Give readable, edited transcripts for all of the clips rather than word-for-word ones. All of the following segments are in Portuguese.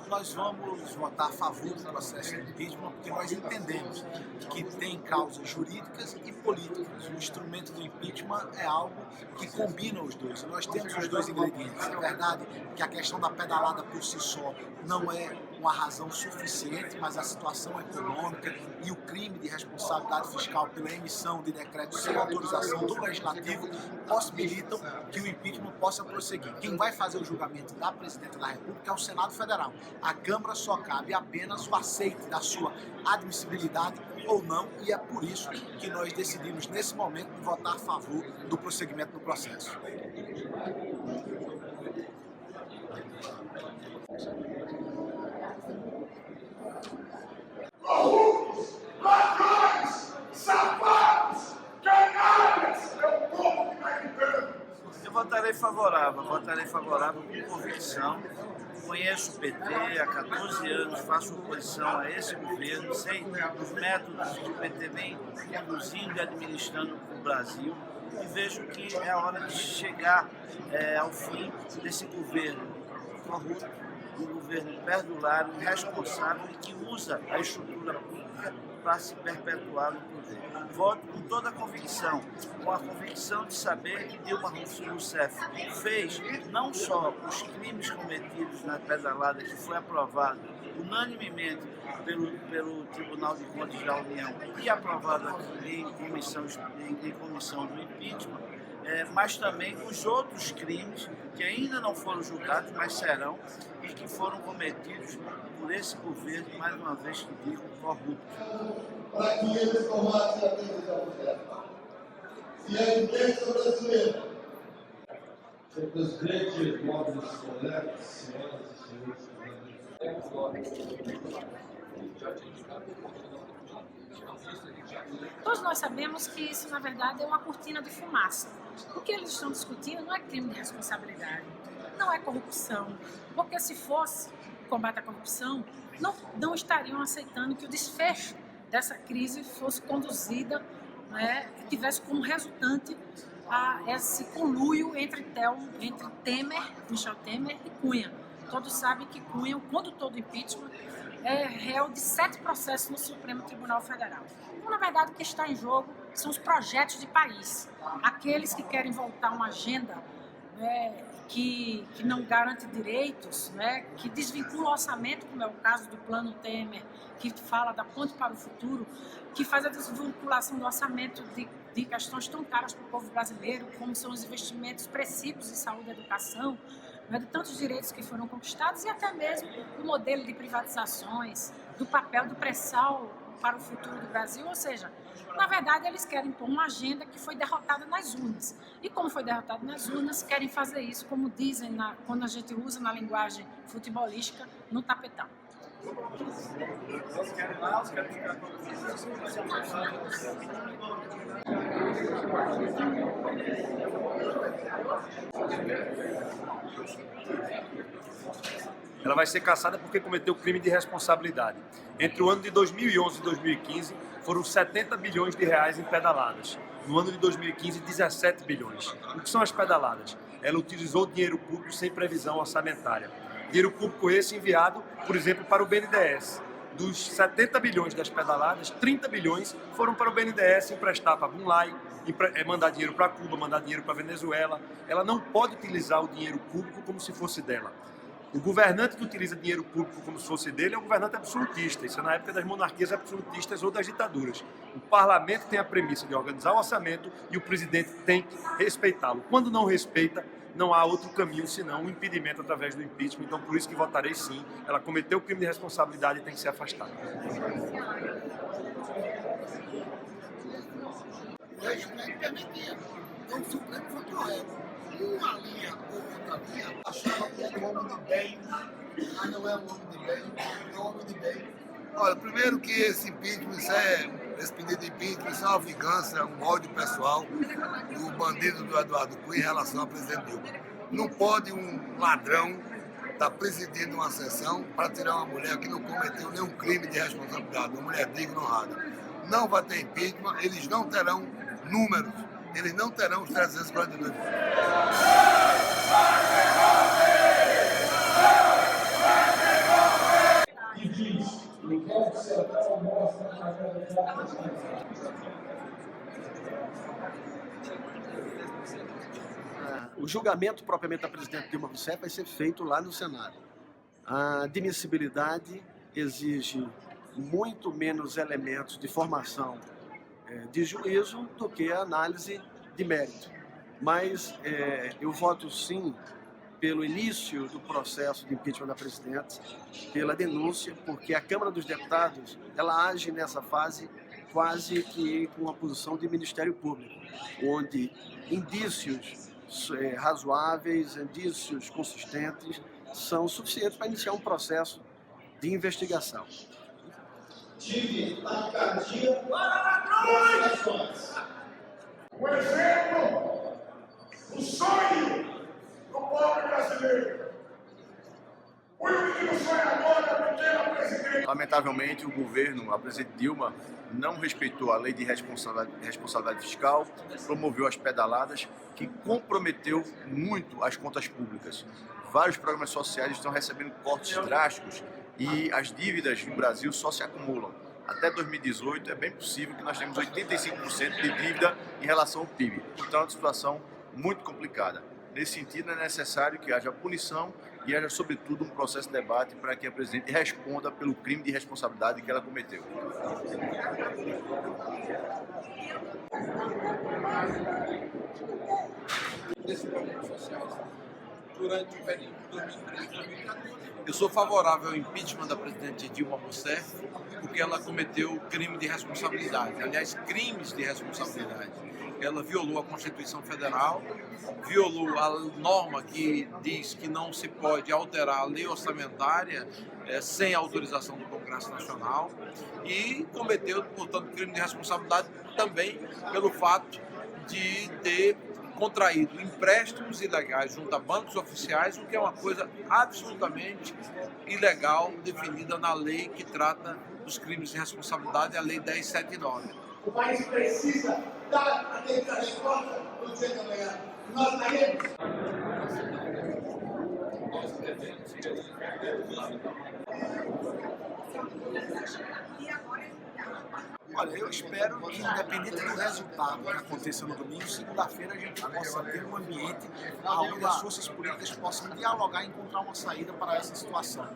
Nós vamos votar a favor do processo de impeachment porque nós entendemos que tem causas jurídicas e políticas. O instrumento do impeachment é algo que combina os dois. Nós temos os dois ingredientes. É verdade que a questão da pedalada por si só não é uma razão suficiente, mas a situação econômica e o crime de responsabilidade fiscal pela emissão de decretos sem autorização do Legislativo possibilitam que o impeachment possa prosseguir. Quem vai fazer o julgamento da Presidenta da República é o Senado Federal. A Câmara só cabe apenas o aceite da sua admissibilidade ou não, e é por isso que nós decidimos, nesse momento, votar a favor do prosseguimento do processo. Corruptos, ladrões, safados, canalhas, é o povo que está gritando. Eu votarei favorável com convicção. Conheço o PT, há 14 anos faço oposição a esse governo, sei dos métodos que o PT vem conduzindo e administrando o Brasil e vejo que é a hora de chegar ao fim desse governo corrupto, um governo perdulário, irresponsável e que usa a estrutura pública para se perpetuar no poder. Voto com toda a convicção, com a convicção de saber que Dilma Rousseff fez não só os crimes cometidos na pedalada, que foi aprovado unanimemente pelo Tribunal de Contas da União e aprovado aqui em comissão do impeachment, mas também os outros crimes que ainda não foram julgados, mas serão, e que foram cometidos por esse governo, mais uma vez que digo, corrupto. Para que eles tomassem a decisão certa. Se a imprensa brasileira... Senhor presidente, nobres colegas, senhoras e senhores, todos nós sabemos que isso, na verdade, é uma cortina de fumaça. O que eles estão discutindo não é crime de responsabilidade, não é corrupção, porque se fosse combate à corrupção, não estariam aceitando que o desfecho dessa crise fosse conduzida, e tivesse como resultante esse conluio entre Michel Temer e Cunha. Todos sabem que Cunha, o condutor do impeachment, é réu de 7 processos no Supremo Tribunal Federal. Então, na verdade, o que está em jogo são os projetos de país. Aqueles que querem voltar a uma agenda que não garante direitos, que desvincula o orçamento, como é o caso do Plano Temer, que fala da ponte para o futuro, que faz a desvinculação do orçamento de questões tão caras para o povo brasileiro, como são os investimentos expressivos em saúde e educação, de tantos direitos que foram conquistados e até mesmo do modelo de privatizações, do papel do pré-sal para o futuro do Brasil, ou seja, na verdade eles querem pôr uma agenda que foi derrotada nas urnas. E como foi derrotada nas urnas, querem fazer isso, como dizem quando a gente usa na linguagem futebolística, no tapetão. Ela vai ser cassada porque cometeu crime de responsabilidade. Entre o ano de 2011 e 2015, foram 70 bilhões de reais em pedaladas. No ano de 2015, 17 bilhões. O que são as pedaladas? Ela utilizou dinheiro público sem previsão orçamentária. Dinheiro público esse enviado, por exemplo, para o BNDES. Dos 70 bilhões das pedaladas, 30 bilhões foram para o BNDES emprestar para Bunlai, mandar dinheiro para Cuba, mandar dinheiro para Venezuela. Ela não pode utilizar o dinheiro público como se fosse dela. O governante que utiliza dinheiro público como se fosse dele é um governante absolutista. Isso é na época das monarquias absolutistas ou das ditaduras. O parlamento tem a premissa de organizar o orçamento e o presidente tem que respeitá-lo. Quando não respeita, não há outro caminho senão o impedimento através do impeachment. Então, por isso que votarei sim. Ela cometeu crime de responsabilidade e tem que ser afastada. O regimento permitia. Então, o Supremo foi correto. Uma linha ou outra linha achava que era um homem de bem, mas não é um homem de bem, é um homem de bem. Olha, primeiro que esse impeachment, esse pedido de impeachment, isso é uma vingança, é um ódio pessoal do bandido do Eduardo Cunha em relação ao presidente Dilma. Não pode um ladrão estar presidindo uma sessão para tirar uma mulher que não cometeu nenhum crime de responsabilidade, uma mulher digna e honrada. Não vai ter impeachment, eles não terão números, eles não terão os 342 votos. O julgamento propriamente da presidente Dilma Rousseff vai ser feito lá no Senado. A admissibilidade exige muito menos elementos de formação de juízo do que a análise de mérito. Mas eu voto sim pelo início do processo de impeachment da presidente, pela denúncia, porque a Câmara dos Deputados ela age nessa fase quase que com uma posição de Ministério Público, onde indícios razoáveis, indícios consistentes são suficientes para iniciar um processo de investigação. Tive taquicardia das ações. O exemplo, o sonho do povo brasileiro. Fui o menino sonhador da pequena presidente. Lamentavelmente, o governo, a presidente Dilma, não respeitou a lei de responsabilidade fiscal, promoveu as pedaladas, que comprometeu muito as contas públicas. Vários programas sociais estão recebendo cortes drásticos e as dívidas no Brasil só se acumulam. Até 2018 é bem possível que nós tenhamos 85% de dívida em relação ao PIB. Então é uma situação muito complicada. Nesse sentido, é necessário que haja punição e haja, sobretudo, um processo de debate para que a presidente responda pelo crime de responsabilidade que ela cometeu. Desses programas sociais durante o período de 2013 e 2014. Eu sou favorável ao impeachment da presidente Dilma Rousseff porque ela cometeu crime de responsabilidade, aliás, crimes de responsabilidade. Ela violou a Constituição Federal, violou a norma que diz que não se pode alterar a lei orçamentária sem autorização do Congresso Nacional e cometeu, portanto, crime de responsabilidade também pelo fato de ter contraído empréstimos ilegais junto a bancos oficiais, o que é uma coisa absolutamente ilegal, definida na lei que trata dos crimes de responsabilidade, a Lei 1079. O país precisa dar aquele resposta no dia de amanhã. Nós daremos. Olha, eu espero que, independente do resultado que aconteça no domingo, segunda-feira a gente possa ter um ambiente onde as forças políticas possam dialogar e encontrar uma saída para essa situação.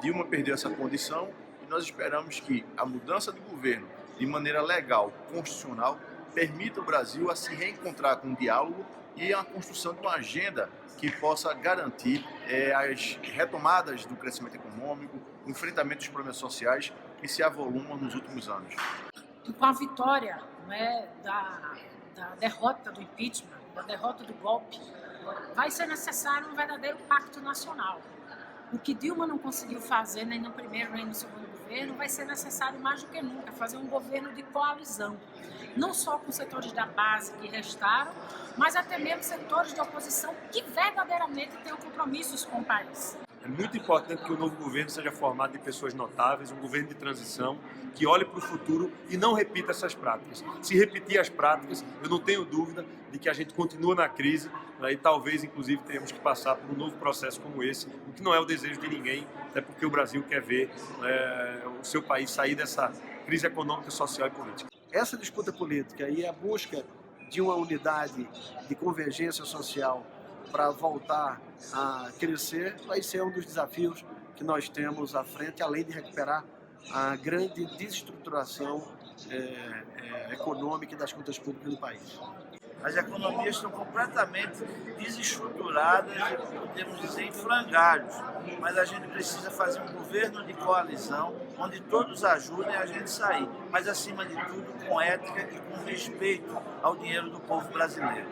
Dilma perdeu essa condição e nós esperamos que a mudança de governo, de maneira legal, constitucional, permita o Brasil a se reencontrar com o diálogo e a construção de uma agenda que possa garantir as retomadas do crescimento econômico, o enfrentamento dos problemas sociais que se avolumam nos últimos anos. E com a vitória, né, da derrota do impeachment, da derrota do golpe, vai ser necessário um verdadeiro pacto nacional. O que Dilma não conseguiu fazer nem no primeiro nem no segundo governo, vai ser necessário mais do que nunca fazer um governo de coalizão. Não só com setores da base que restaram, mas até mesmo setores de oposição que verdadeiramente tenham compromissos com o país. É muito importante que o novo governo seja formado de pessoas notáveis, um governo de transição, que olhe para o futuro e não repita essas práticas. Se repetir as práticas, eu não tenho dúvida de que a gente continua na crise, né, e talvez, inclusive, tenhamos que passar por um novo processo como esse, o que não é o desejo de ninguém, até porque o Brasil quer ver o seu país sair dessa crise econômica, social e política. Essa disputa política e a busca de uma unidade de convergência social para voltar a crescer vai ser um dos desafios que nós temos à frente, além de recuperar a grande desestruturação econômica e das contas públicas do país. As economias estão completamente desestruturadas, podemos dizer, em frangalhos. Mas a gente precisa fazer um governo de coalizão, onde todos ajudem a gente sair. Mas, acima de tudo, com ética e com respeito ao dinheiro do povo brasileiro.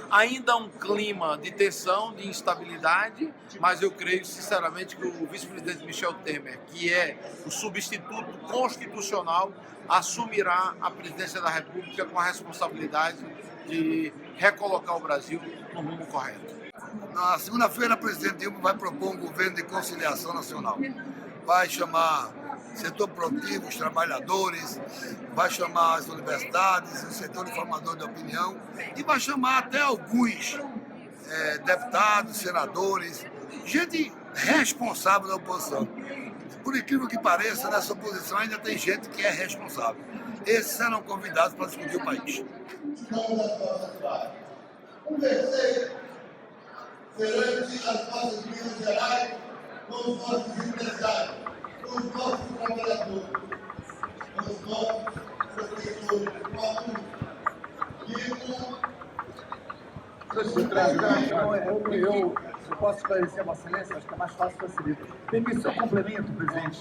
Ainda um clima de tensão, de instabilidade, mas eu creio sinceramente que o vice-presidente Michel Temer, que é o substituto constitucional, assumirá a presidência da República com a responsabilidade de recolocar o Brasil no rumo correto. Na segunda-feira, a presidente Dilma vai propor um governo de conciliação nacional. Vai chamar setor produtivo, os trabalhadores, vai chamar as universidades, o setor de formador de opinião e vai chamar até alguns deputados, senadores, gente responsável da oposição. Por incrível que pareça, nessa oposição ainda tem gente que é responsável. Esses serão convidados para discutir o país. Um terceiro, perante as nossas Minas Gerais, com os nossos empresários, com os nossos trabalhadores, com os nossos professores, com alunos. Eu posso esclarecer uma excelência? Acho que é mais fácil facilita. Permite seu complemento, presidente.